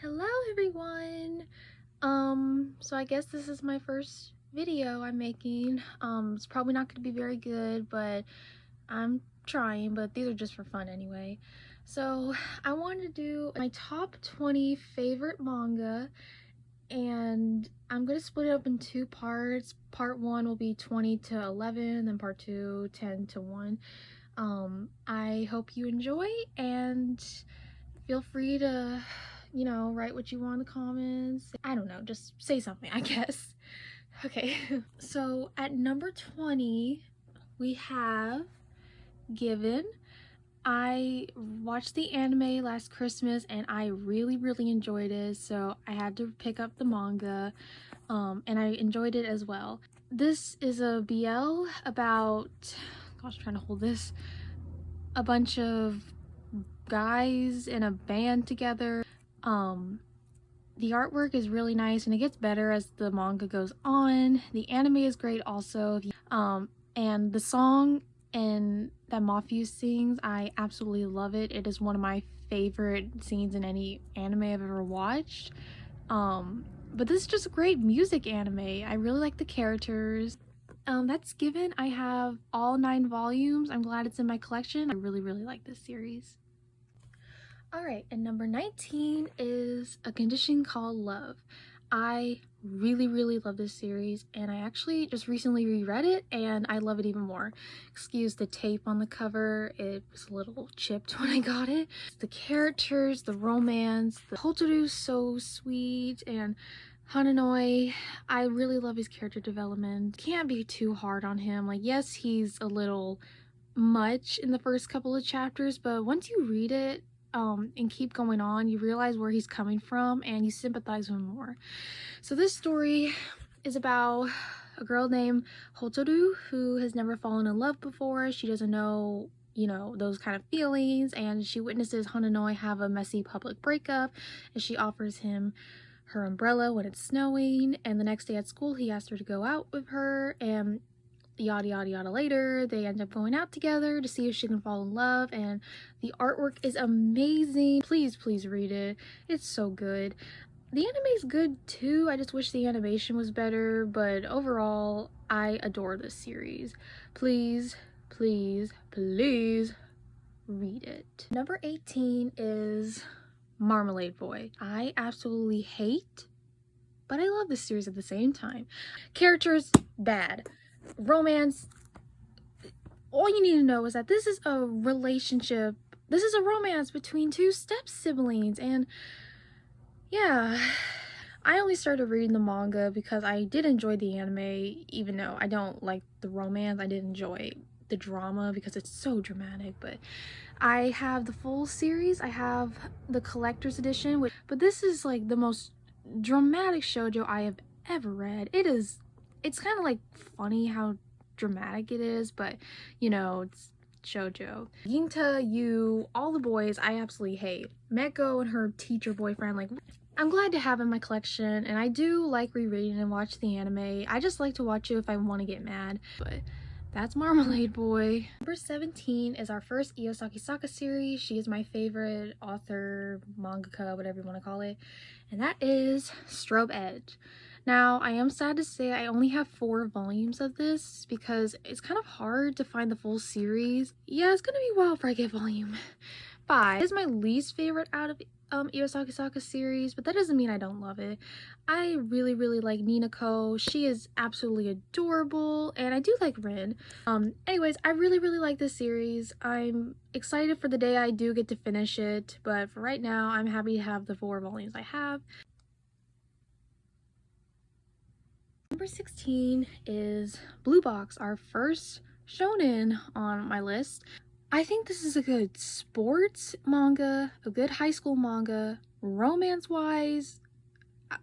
Hello everyone. So I guess this is my first video I'm making. It's probably not going to be very good, but I'm trying, but these are just for fun anyway. So I wanted to do my top 20 favorite manga, and I'm going to split it up in two parts. Part 1 will be 20 to 11, then part 2 10 to 1. I hope you enjoy, and feel free to, write what you want in the comments. I don't know, just say something, I guess. Okay, so at number 20, we have Given. I watched the anime last Christmas and I really enjoyed it, so I had to pick up the manga, and I enjoyed it as well. This is a BL about, gosh, I'm trying to hold this, a bunch of guys in a band together. The artwork is really nice and it gets better as the manga goes on. The anime is great also. And the song and that Mafuse sings, I absolutely love it. It is one of my favorite scenes in any anime I've ever watched. But this is just a great music anime. I really like the characters. That's Given. I have all 9 volumes. I'm glad it's in my collection. I really like this series. Alright, and number 19 is A Condition Called Love. I really love this series, and I actually just recently reread it and I love it even more. Excuse the tape on the cover, it was a little chipped when I got it. The characters, the romance, the Hotaru's so sweet, and Hananoi, I really love his character development. Can't be too hard on him. Like, yes, he's a little much in the first couple of chapters, but once you read it and keep going on, you realize where he's coming from and you sympathize with him more. So this story is about a girl named Hotaru who has never fallen in love before. She doesn't know, those kind of feelings, and she witnesses Hananoi have a messy public breakup, and she offers him her umbrella when it's snowing, and the next day at school he asks her to go out with her, and yada later they end up going out together to see if she can fall in love. And the artwork is amazing. Please read it, it's so good. The anime is good too, I just wish the animation was better, but overall I adore this series. Please read it. Number 18 is Marmalade Boy. I absolutely hate, but I love this series at the same time. Characters, bad. Romance, all you need to know is that this is a relationship, this is a romance between 2 step siblings. And yeah, I only started reading the manga because I did enjoy the anime. Even though I don't like the romance, I did enjoy the drama because it's so dramatic. But I have the full series, I have the collector's edition, but this is like the most dramatic shoujo I have ever read. It's kind of like funny how dramatic it is, but it's shoujo. Ginta, Yu, all the boys I absolutely hate. Meko and her teacher boyfriend, like, I'm glad to have in my collection, and I do like rereading and watch the anime. I just like to watch it if I want to get mad, but that's Marmalade Boy. Number 17 is our first Iyosaki Saka series. She is my favorite author, mangaka, whatever you want to call it, and that is Strobe Edge. Now, I am sad to say I only have 4 volumes of this because it's kind of hard to find the full series. Yeah, it's gonna be a while before I get volume 5. It is my least favorite out of Iyosaki Saka series, but that doesn't mean I don't love it. I really like Ninako. She is absolutely adorable, and I do like Rin. Anyways, I really like this series. I'm excited for the day I do get to finish it, but for right now, I'm happy to have the 4 volumes I have. Number 16 is Blue Box, our first shonen on my list. I think this is a good sports manga, a good high school manga. Romance-wise,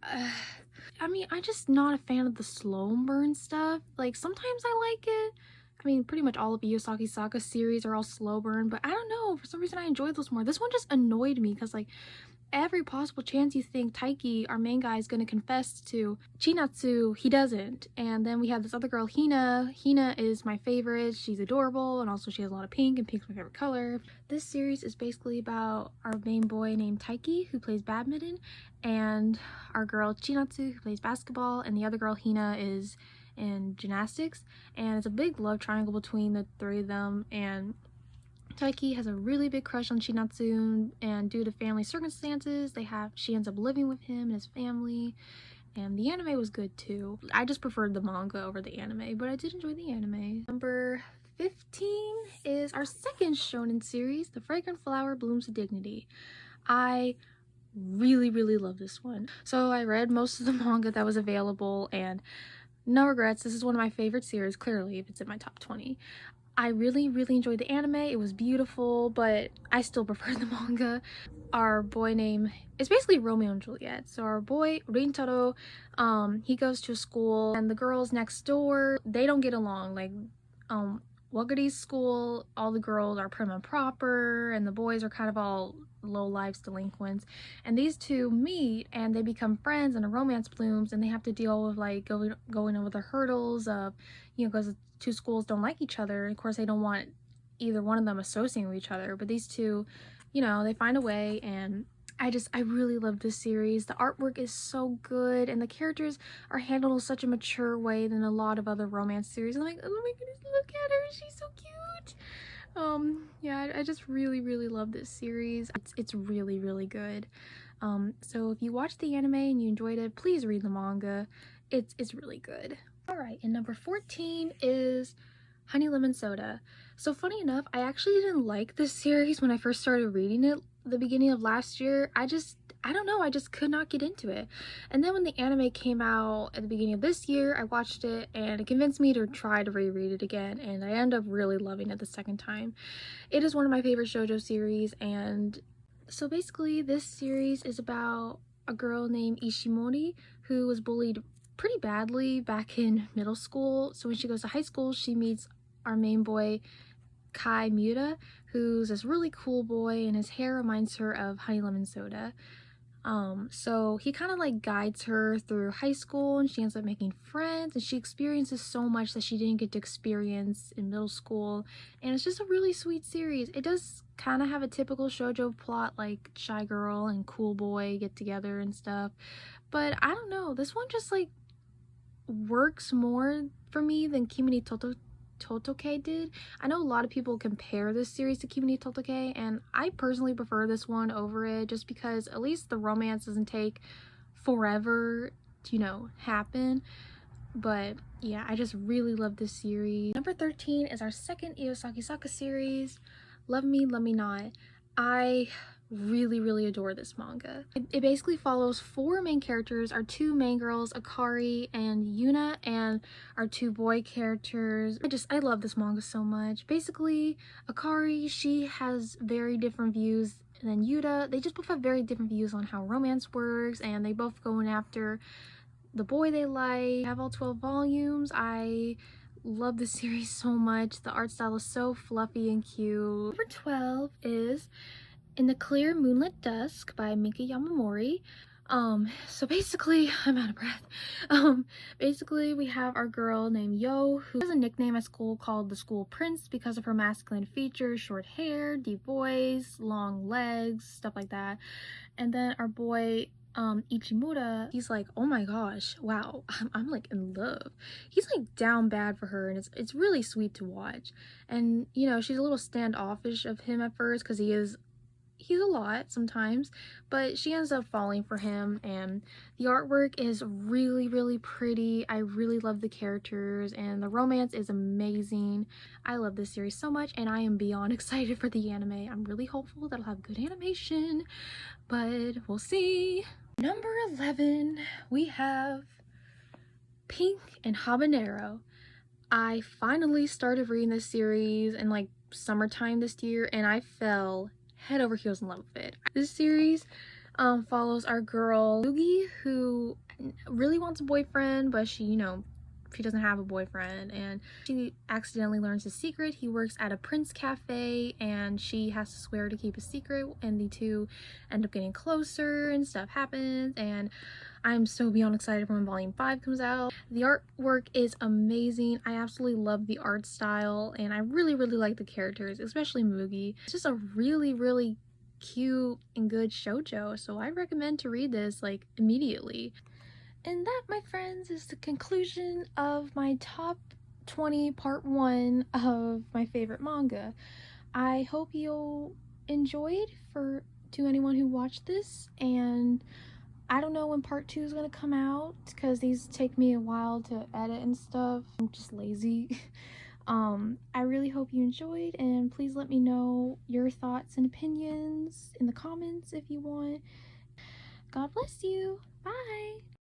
I mean, I'm just not a fan of the slow burn stuff. Like, sometimes I like it. I mean, pretty much all of Iyosaki Saka series are all slow burn, but I don't know, for some reason I enjoy those more. This one just annoyed me because, like, every possible chance you think Taiki, our main guy, is going to confess to Chinatsu, he doesn't. And then we have this other girl, Hina. Hina is my favorite. She's adorable, and also she has a lot of pink, and pink's my favorite color. This series is basically about our main boy named Taiki, who plays badminton, and our girl Chinatsu, who plays basketball, and the other girl, Hina, is in gymnastics. And it's a big love triangle between the three of them, and Taiki has a really big crush on Chinatsu, and due to family circumstances, she ends up living with him and his family. And the anime was good too. I just preferred the manga over the anime, but I did enjoy the anime. Number 15 is our second shonen series, The Fragrant Flower Blooms with Dignity. I really love this one. So I read most of the manga that was available, and no regrets, this is one of my favorite series, clearly, if it's in my top 20. I really enjoyed the anime. It was beautiful, but I still prefer the manga. Our boy name is basically Romeo and Juliet. So our boy Rintaro, he goes to a school, and the girls next door, they don't get along. Like, Wagari's school, all the girls are prim and proper, and the boys are kind of all low lives delinquents. And these two meet, and they become friends, and a romance blooms, and they have to deal with like going over the hurdles of, you know, because two schools don't like each other. Of course, they don't want either one of them associating with each other, but these two, you know, they find a way. And I really love this series. The artwork is so good, and the characters are handled in such a mature way than a lot of other romance series. I'm like, oh my goodness, look at her, she's so cute. Yeah, I just really love this series. It's really good. So if you watched the anime and you enjoyed it, please read the manga. It's really good. Alright, and number 14 is Honey Lemon Soda. So funny enough, I actually didn't like this series when I first started reading it the beginning of last year. I don't know, I just could not get into it. And then when the anime came out at the beginning of this year, I watched it, and it convinced me to try to reread it again, and I ended up really loving it the second time. It is one of my favorite shoujo series, and so basically this series is about a girl named Ishimori who was bullied pretty badly back in middle school. So when she goes to high school, she meets our main boy Kai Miura, who's this really cool boy, and his hair reminds her of Honey Lemon Soda. So he kind of like guides her through high school, and she ends up making friends, and she experiences so much that she didn't get to experience in middle school. And it's just a really sweet series. It does kind of have a typical shoujo plot, like shy girl and cool boy get together and stuff, but I don't know, this one just like works more for me than Kimi ni Totoke did. I know a lot of people compare this series to Kimi ni Totoke, and I personally prefer this one over it, just because at least the romance doesn't take forever to, you know, happen. But yeah, I just really love this series. Number 13 is our second Iosaki Saka series, Love Me, Love Me Not. I really adore this manga. It basically follows four main characters, our two main girls, Akari and Yuna, and our two boy characters. I love this manga so much. Basically, Akari, she has very different views than Yuta. They just both have very different views on how romance works, and they both going after the boy they like. I have all 12 volumes. I love this series so much. The art style is so fluffy and cute. Number 12 is In the Clear Moonlit Dusk by Mika Yamamori. So basically, I'm out of breath. Basically we have our girl named Yo, who has a nickname at school called the School Prince because of her masculine features, short hair, deep voice, long legs, stuff like that. And then our boy Ichimura, he's like, oh my gosh, wow, I'm like in love. He's like down bad for her, and it's really sweet to watch. And you know, she's a little standoffish of him at first because he's a lot sometimes, but she ends up falling for him, and the artwork is really pretty. I really love the characters, and the romance is amazing. I love this series so much, and I am beyond excited for the anime. I'm really hopeful that it'll have good animation, but we'll see. Number 11, we have Pink and Habanero. I finally started reading this series in like summertime this year, and I fell head over heels in love with it. This series follows our girl Yugi, who really wants a boyfriend, but she, you know, she doesn't have a boyfriend, and she accidentally learns his secret. He works at a Prince cafe and she has to swear to keep a secret, and the two end up getting closer and stuff happens, and I'm so beyond excited for when volume 5 comes out. The artwork is amazing. I absolutely love the art style, and I really like the characters, especially Mugi. It's just a really cute and good shoujo, so I recommend to read this like immediately. And that, my friends, is the conclusion of my top 20 part 1 of my favorite manga. I hope you'll enjoy it to anyone who watched this, and I don't know when part 2 is going to come out because these take me a while to edit and stuff. I'm just lazy. I really hope you enjoyed, and please let me know your thoughts and opinions in the comments if you want. God bless you. Bye.